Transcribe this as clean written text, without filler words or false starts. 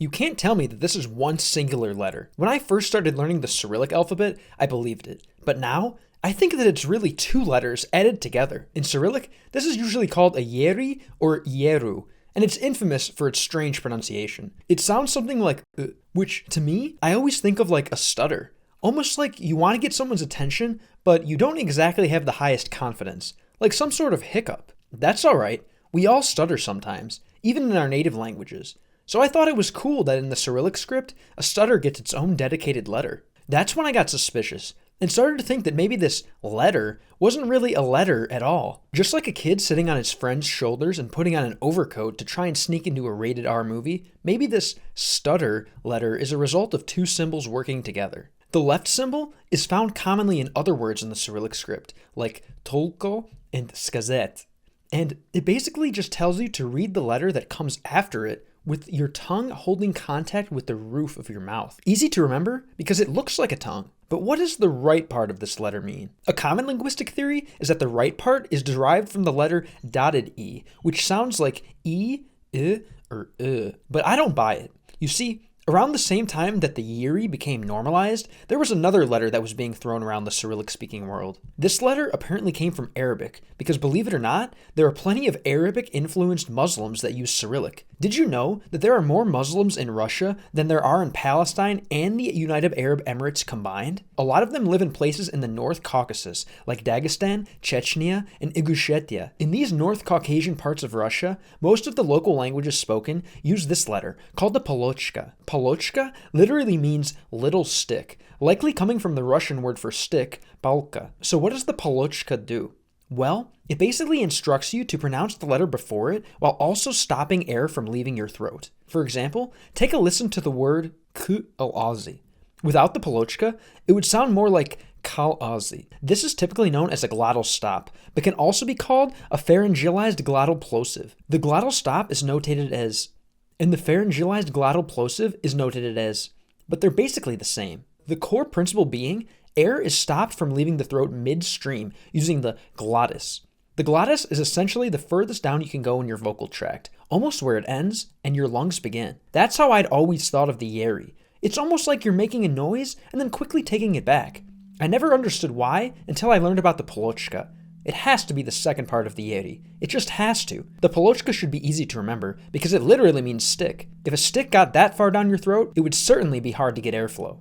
You can't tell me that this is one singular letter. When I first started learning the Cyrillic alphabet, I believed it. But now, I think that it's really two letters added together. In Cyrillic, this is usually called a yeri or yeru, and it's infamous for its strange pronunciation. It sounds something like which, to me, I always think of like a stutter. Almost like you want to get someone's attention, but you don't exactly have the highest confidence. Like some sort of hiccup. That's alright. We all stutter sometimes, even in our native languages. So I thought it was cool that in the Cyrillic script, a stutter gets its own dedicated letter. That's when I got suspicious, and started to think that maybe this letter wasn't really a letter at all. Just like a kid sitting on his friend's shoulders and putting on an overcoat to try and sneak into a rated R movie, maybe this stutter letter is a result of two symbols working together. The left symbol is found commonly in other words in the Cyrillic script, like tolko and skazet. And it basically just tells you to read the letter that comes after it with your tongue holding contact with the roof of your mouth. Easy to remember because it looks like a tongue. But what does the right part of this letter mean? A common linguistic theory is that the right part is derived from the letter dotted E, which sounds like E, I, or but I don't buy it. You see, around the same time that the Yeri became normalized, there was another letter that was being thrown around the Cyrillic-speaking world. This letter apparently came from Arabic, because believe it or not, there are plenty of Arabic-influenced Muslims that use Cyrillic. Did you know that there are more Muslims in Russia than there are in Palestine and the United Arab Emirates combined? A lot of them live in places in the North Caucasus, like Dagestan, Chechnya, and Ingushetia. In these North Caucasian parts of Russia, most of the local languages spoken use this letter, called the Polochka. Polochka literally means little stick, likely coming from the Russian word for stick, palka. So what does the Polochka do? Well, it basically instructs you to pronounce the letter before it while also stopping air from leaving your throat. For example, take a listen to the word k-alazi. Without the Polochka, it would sound more like kal-azi. This is typically known as a glottal stop, but can also be called a pharyngalized glottal plosive. The glottal stop is notated as, and the pharyngalized glottal plosive is notated as, but they're basically the same. The core principle being, air is stopped from leaving the throat midstream using the glottis. The glottis is essentially the furthest down you can go in your vocal tract, almost where it ends and your lungs begin. That's how I'd always thought of the Yeri. It's almost like you're making a noise and then quickly taking it back. I never understood why until I learned about the Polochka. It has to be the second part of the Yeri. It just has to. The Polochka should be easy to remember because it literally means stick. If a stick got that far down your throat, it would certainly be hard to get airflow.